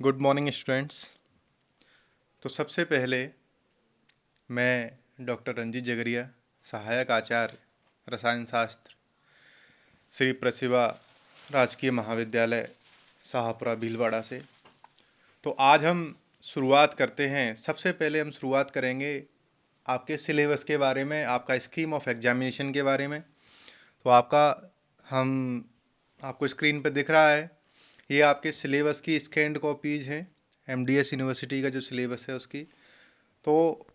Good morning students. तो सबसे पहले मैं डॉक्टर रंजीत जगरिया, सहायक आचार्य रसायन शास्त्र, श्री प्रतिभा राजकीय महाविद्यालय शाहपुरा भीलवाड़ा से। तो आज हम शुरुआत करते हैं। सबसे पहले हम शुरुआत करेंगे आपके सिलेबस के बारे में, आपका स्कीम ऑफ एग्जामिनेशन के बारे में। तो आपको स्क्रीन पर दिख रहा है, ये आपके सिलेबस की स्कैन्ड कॉपीज हैं, एमडीएस यूनिवर्सिटी का जो सिलेबस है उसकी। तो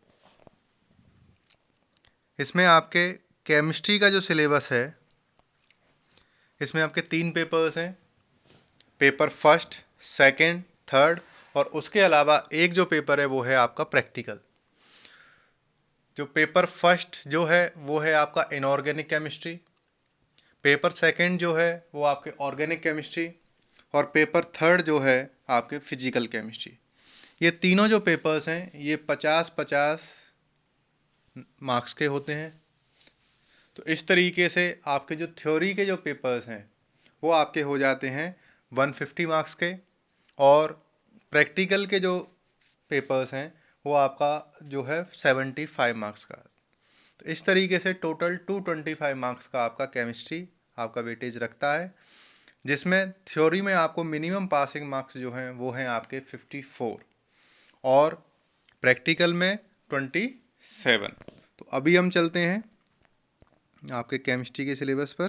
इसमें आपके केमिस्ट्री का जो सिलेबस है, इसमें आपके 3 पेपर्स हैं, पेपर फर्स्ट, सेकंड, थर्ड, और उसके अलावा एक जो पेपर है वो है आपका प्रैक्टिकल। जो पेपर फर्स्ट जो है वो है आपका इनऑर्गेनिक केमिस्ट्री, पेपर सेकंड जो है वो आपके ऑर्गेनिक केमिस्ट्री, और पेपर थर्ड जो है आपके फिजिकल केमिस्ट्री। ये तीनों जो पेपर्स हैं ये 50-50 मार्क्स के होते हैं। तो इस तरीके से आपके जो थ्योरी के जो पेपर्स हैं वो आपके हो जाते हैं 150 मार्क्स के, और प्रैक्टिकल के जो पेपर्स हैं वो आपका जो है 75 मार्क्स का। तो इस तरीके से टोटल 225 मार्क्स का आपका केमिस्ट्री आपका वेटेज रखता है, जिसमें थ्योरी में आपको मिनिमम पासिंग मार्क्स जो हैं वो हैं आपके 54 और प्रैक्टिकल में 27। तो अभी हम चलते हैं आपके केमिस्ट्री के सिलेबस पर।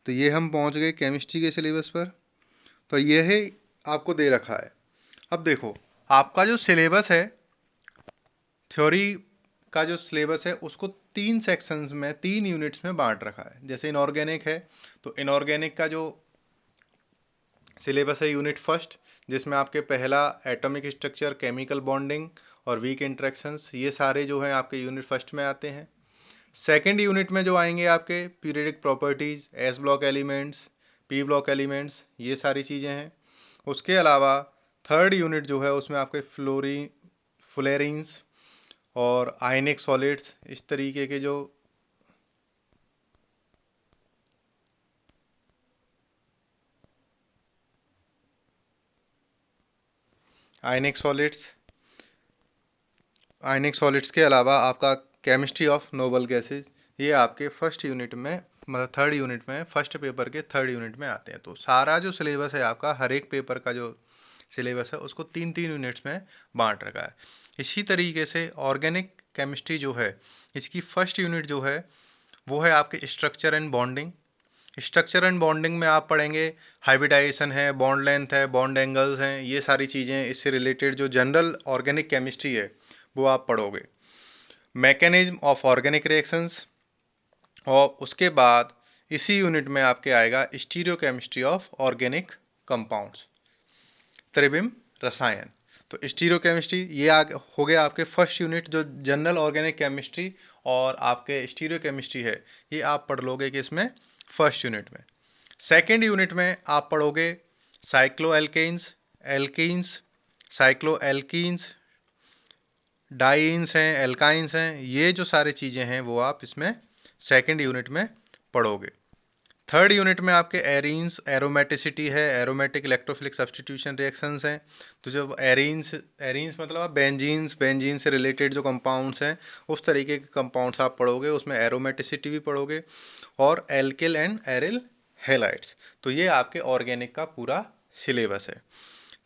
तो ये हम पहुंच गए केमिस्ट्री के सिलेबस पर। तो यह आपको दे रखा है। अब देखो, आपका जो सिलेबस है, थ्योरी का जो सिलेबस है उसको 3 सेक्शंस में, 3 यूनिट्स में बांट रखा है। जैसे इनऑर्गेनिक है तो इनऑर्गेनिक का जो सिलेबस है यूनिट फर्स्ट, जिसमें आपके पहला एटॉमिक स्ट्रक्चर, केमिकल बॉन्डिंग और वीक इंटरेक्शंस, ये सारे जो हैं आपके यूनिट फर्स्ट में आते हैं। सेकेंड यूनिट में जो आएंगे आपके periodic properties, S block elements, P block elements, ये सारी चीज़ें हैं। उसके अलावा थर्ड यूनिट जो है उसमें आपके फ्लोरीन्स और आयनिक सॉलिड्स, इस तरीके के जो आयनिक सॉलिड्स के अलावा आपका केमिस्ट्री ऑफ नोबल गैसेज, ये आपके फर्स्ट यूनिट में, मतलब थर्ड यूनिट में, फर्स्ट पेपर के थर्ड यूनिट में आते हैं। तो सारा जो सिलेबस है आपका, हर एक पेपर का जो सिलेबस है उसको 3-3 यूनिट्स में बांट रखा है। इसी तरीके से ऑर्गेनिक केमिस्ट्री जो है, इसकी फर्स्ट यूनिट जो है वो है आपके structure and bonding. Structure and bonding में आप पढ़ेंगे हाइब्रिडाइजेशन है, बॉन्ड लेंथ है, बॉन्ड एंगल्स हैं, ये सारी चीज़ें, इससे रिलेटेड जो जनरल ऑर्गेनिक केमिस्ट्री है वो आप पढ़ोगे। मैकेनिज्म ऑफ ऑर्गेनिक रिएक्शंस, और उसके बाद इसी यूनिट में आपके आएगा स्टीरियोकेमिस्ट्री ऑफ ऑर्गेनिक कंपाउंड्स, त्रिविम रसायन। तो स्टीरियोकेमिस्ट्री ये हो गया आपके फर्स्ट यूनिट, जो जनरल ऑर्गेनिक केमिस्ट्री और आपके स्टीरियोकेमिस्ट्री है, ये आप पढ़ लोगे कि इसमें फर्स्ट यूनिट में। सेकेंड यूनिट में आप पढ़ोगे cyclo alkanes, alkenes, cyclo alkenes, dienes हैं, एल्काइंस हैं, ये जो सारी चीज़ें हैं वो आप इसमें सेकेंड यूनिट में पढ़ोगे। थर्ड यूनिट में आपके एरीन्स, एरोमेटिसिटी है, एरोमेटिक इलेक्ट्रोफिलिक सब्स्टिट्यूशन रिएक्शंस हैं। तो जो एरीन्स मतलब आप बेंजीन से रिलेटेड जो कंपाउंड्स हैं उस तरीके के कंपाउंड्स आप पढ़ोगे, उसमें एरोमेटिसिटी भी पढ़ोगे, और एल्किल एंड एरिल हैलाइड्स। तो ये आपके ऑर्गेनिक का पूरा सिलेबस है।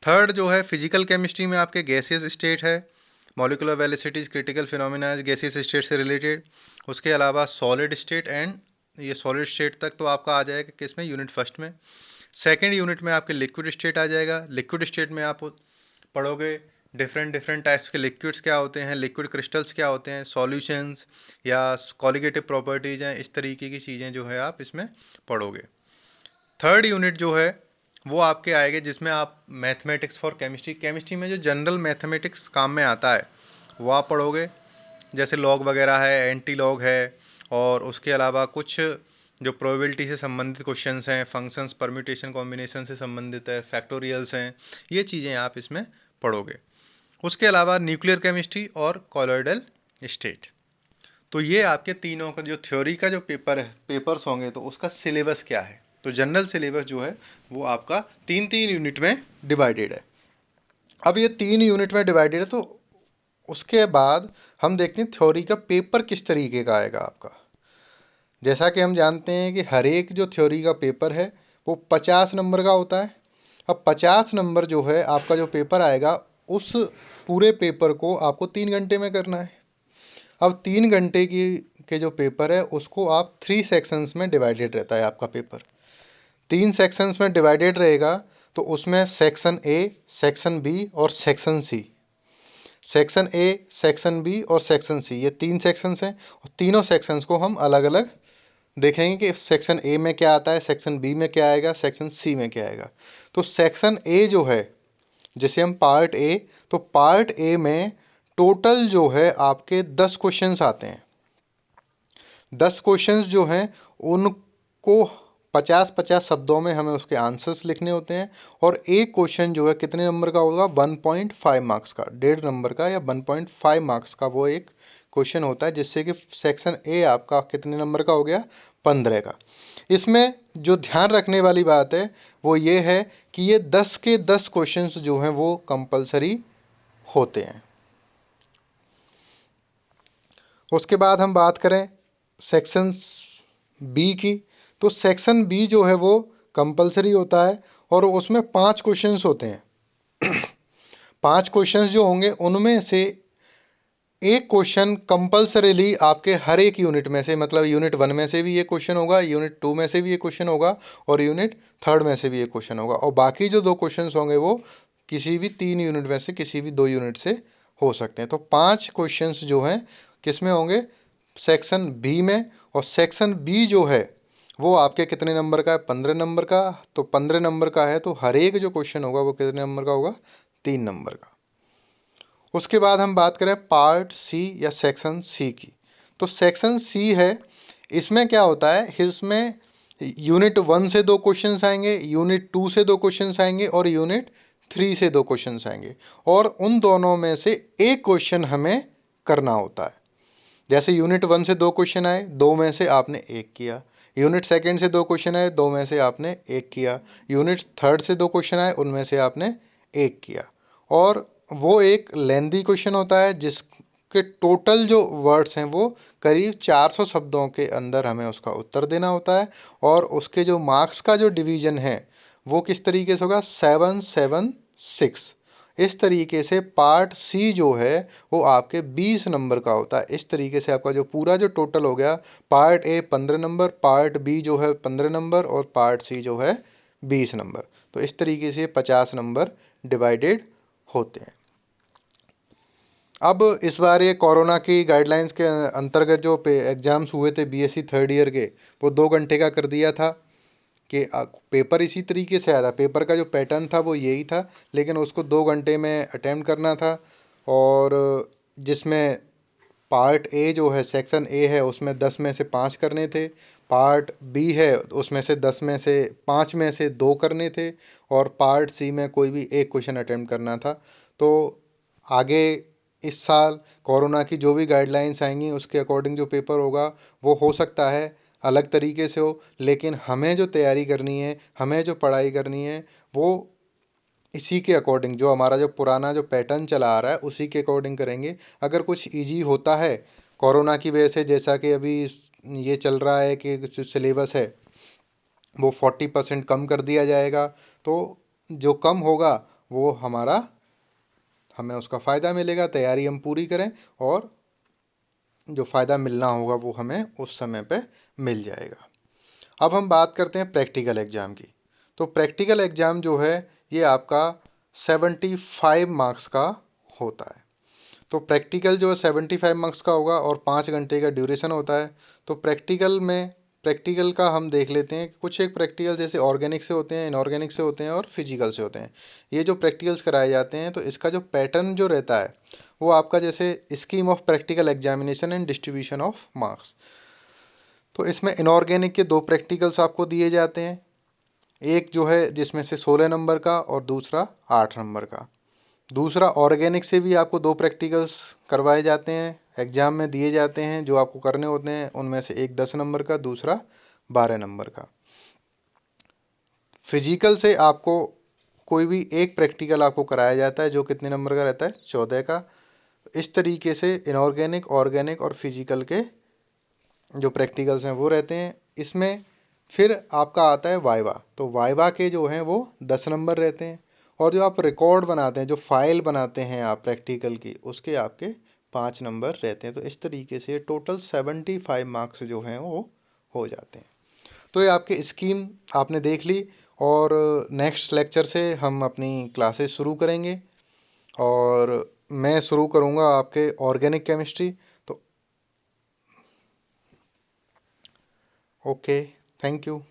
थर्ड जो है फिजिकल केमिस्ट्री में आपके गैसियस स्टेट है, molecular velocities, critical phenomena gaseous state से रिलेटेड। उसके अलावा सॉलिड स्टेट, एंड ये सॉलिड स्टेट तक तो आपका आ जाएगा किसमें, यूनिट फर्स्ट में। सेकेंड यूनिट में आपके लिक्विड स्टेट आ जाएगा। लिक्विड स्टेट में आप पढ़ोगे डिफरेंट टाइप्स के लिक्विड्स क्या होते हैं, लिक्विड क्रिस्टल्स क्या होते हैं, सॉल्यूशंस या कॉलिगेटिव प्रॉपर्टीज हैं, इस तरीके की चीज़ें जो है आप इसमें पढ़ोगे। थर्ड यूनिट जो है वो आपके आएंगे जिसमें आप मैथमेटिक्स फॉर केमिस्ट्री में जो जनरल मैथमेटिक्स काम में आता है वो आप पढ़ोगे, जैसे लॉग वगैरह है, एंटी लॉग है, और उसके अलावा कुछ जो प्रोबेबिलिटी से संबंधित क्वेश्चंस हैं, फंक्शंस, परम्यूटेशन, कॉम्बिनेशन से संबंधित है, फैक्टोरियल्स हैं, ये चीज़ें आप इसमें पढ़ोगे। उसके अलावा न्यूक्लियर केमिस्ट्री और कॉलॉइडल स्टेट। तो ये आपके तीनों का जो थ्योरी का जो पेपर्स होंगे तो उसका सिलेबस क्या है, तो जनरल सिलेबस जो है वो आपका 3-3 यूनिट में डिवाइडेड है। अब ये 3 यूनिट में डिवाइडेड है, तो उसके बाद हम देखते हैं थ्योरी का पेपर किस तरीके का आएगा आपका। जैसा कि हम जानते हैं कि हर एक जो थ्योरी का पेपर है वो 50 नंबर का होता है। अब 50 नंबर जो है आपका जो पेपर आएगा, उस पूरे पेपर को आपको 3 घंटे में करना है। अब 3 घंटे की के जो पेपर है उसको आप 3 सेक्शंस में डिवाइडेड रहता है आपका पेपर। 3 सेक्शंस में डिवाइडेड रहेगा, तो उसमें सेक्शन ए, सेक्शन बी और section C. Section A, section B और सेक्शन सी, ये 3 सेक्शंस हैं, और तीनों सेक्शंस को हम अलग अलग देखेंगे कि सेक्शन ए में क्या आता है, सेक्शन बी में क्या आएगा, सेक्शन सी में क्या आएगा। तो सेक्शन ए जो है, जैसे हम पार्ट ए, तो पार्ट ए में टोटल जो है आपके 10 क्वेश्चंस आते हैं। 10 क्वेश्चंस जो हैं उनको 50-50 शब्दों में हमें उसके आंसर्स लिखने होते हैं, और एक क्वेश्चन जो है कितने नंबर का होगा, 1.5 मार्क्स का, 1.5 नंबर का या 1.5 मार्क्स का वो एक क्वेश्चन होता है, जिससे कि सेक्शन ए आपका कितने नंबर का हो गया, 15 का। इसमें जो ध्यान रखने वाली बात है वो ये है कि ये 10 के 10 क्वेश्चंस जो हैं वो कंपलसरी होते हैं। उसके बाद हम बात करें सेक्शन बी की, तो सेक्शन बी जो है वो कंपलसरी होता है, और उसमें 5 क्वेश्चंस होते हैं। 5 क्वेश्चंस जो होंगे उनमें से एक क्वेश्चन कंपलसरीली आपके हर एक यूनिट में से, मतलब यूनिट 1 में से भी ये क्वेश्चन होगा, यूनिट 2 में से भी ये क्वेश्चन होगा, और यूनिट 3 में से भी ये क्वेश्चन होगा, और बाकी जो 2 क्वेश्चन होंगे वो किसी भी 3 यूनिट में से किसी भी 2 यूनिट से हो सकते हैं। तो 5 क्वेश्चंस जो हैं किस में होंगे, सेक्शन बी में। और सेक्शन बी जो है वो आपके कितने नंबर का है, 15 नंबर का। तो 15 नंबर का है, तो हर एक जो क्वेश्चन होगा वो कितने नंबर का होगा, 3 नंबर का। उसके बाद हम बात करें पार्ट सी या सेक्शन सी की, तो सेक्शन सी है, इसमें क्या होता है, इसमें यूनिट 1 से 2 क्वेश्चंस आएंगे, यूनिट 2 से 2 क्वेश्चंस आएंगे, और यूनिट 3 से 2 क्वेश्चंस आएंगे, और उन दोनों में से एक क्वेश्चन हमें करना होता है। जैसे यूनिट 1 से 2 क्वेश्चन आए, 2 में से आपने एक किया, यूनिट सेकंड से 2 क्वेश्चन आए, 2 में से आपने एक किया, यूनिट थर्ड से 2 क्वेश्चन आए, उनमें से आपने एक किया। और वो एक लेंदी क्वेश्चन होता है जिसके टोटल जो वर्ड्स हैं वो करीब 400 शब्दों के अंदर हमें उसका उत्तर देना होता है, और उसके जो मार्क्स का जो डिवीजन है वो किस तरीके से होगा, 7-7-6। इस तरीके से पार्ट सी जो है वो आपके 20 नंबर का होता है। इस तरीके से आपका जो पूरा जो टोटल हो गया, part A 15 number, part B जो है 15 नंबर, और पार्ट सी जो है 20 नंबर। तो इस तरीके से 50 नंबर डिवाइडेड होते हैं। अब इस बार ये कोरोना की गाइडलाइंस के अंतर्गत जो एग्जाम्स हुए थे बीएससी थर्ड ईयर के, वो 2 घंटे का कर दिया था, कि पेपर इसी तरीके से आया था, पेपर का जो पैटर्न था वो यही था, लेकिन उसको 2 घंटे में अटेम्प्ट करना था। और जिसमें पार्ट ए जो है, सेक्शन ए है, उसमें 10 में से 5 करने थे, पार्ट बी है उसमें से 10 में से 5 में से 2 करने थे, और पार्ट सी में कोई भी एक क्वेश्चन अटेम्प्ट करना था। तो आगे इस साल कोरोना की जो भी गाइडलाइंस आएंगी उसके अकॉर्डिंग जो पेपर होगा वो हो सकता है अलग तरीके से हो, लेकिन हमें जो तैयारी करनी है, हमें जो पढ़ाई करनी है, वो इसी के अकॉर्डिंग, जो हमारा जो पुराना जो पैटर्न चला आ रहा है उसी के अकॉर्डिंग करेंगे। अगर कुछ इजी होता है कोरोना की वजह से, जैसा कि अभी ये चल रहा है कि जो सिलेबस है वो 40% कम कर दिया जाएगा, तो जो कम होगा वो हमें उसका फ़ायदा मिलेगा, तैयारी हम पूरी करें, और जो फ़ायदा मिलना होगा वो हमें उस समय पे मिल जाएगा। अब हम बात करते हैं प्रैक्टिकल एग्ज़ाम की। तो प्रैक्टिकल एग्ज़ाम जो है ये आपका 75 मार्क्स का होता है। तो प्रैक्टिकल जो है 75 मार्क्स का होगा, और 5 घंटे का ड्यूरेशन होता है। तो प्रैक्टिकल का हम देख लेते हैं कि कुछ एक प्रैक्टिकल जैसे ऑर्गेनिक से होते हैं, इनऑर्गेनिक से होते हैं, और फिजिकल से होते हैं। ये जो प्रैक्टिकल्स कराए जाते हैं, तो इसका जो पैटर्न जो रहता है वो आपका जैसे scheme of practical examination and distribution of marks. तो इसमें इनऑर्गेनिक के 2 प्रैक्टिकल्स आपको दिए जाते हैं, एक जो है जिसमें से 16 नंबर का, और दूसरा 8 नंबर का। दूसरा ऑर्गेनिक से भी आपको 2 प्रैक्टिकल्स करवाए जाते हैं, एग्जाम में दिए जाते हैं, जो आपको करने होते हैं, उनमें से एक 10 नंबर का, दूसरा 12 नंबर का। फिजिकल से आपको कोई भी एक प्रैक्टिकल आपको कराया जाता है जो कितने नंबर का रहता है, 14 का। इस तरीके से इनऑर्गेनिक, ऑर्गेनिक और फिजिकल के जो प्रैक्टिकल्स हैं वो रहते हैं। इसमें फिर आपका आता है वाइवा, तो वाइवा के जो हैं वो 10 नंबर रहते हैं। और जो आप रिकॉर्ड बनाते हैं, जो फाइल बनाते हैं आप प्रैक्टिकल की, उसके आपके 5 नंबर रहते हैं। तो इस तरीके से टोटल 75 मार्क्स जो हैं वो हो जाते हैं। तो ये आपकी स्कीम आपने देख ली, और नेक्स्ट लेक्चर से हम अपनी क्लासेस शुरू करेंगे, और मैं शुरू करूँगा आपके ऑर्गेनिक केमिस्ट्री। तो ओके, थैंक यू।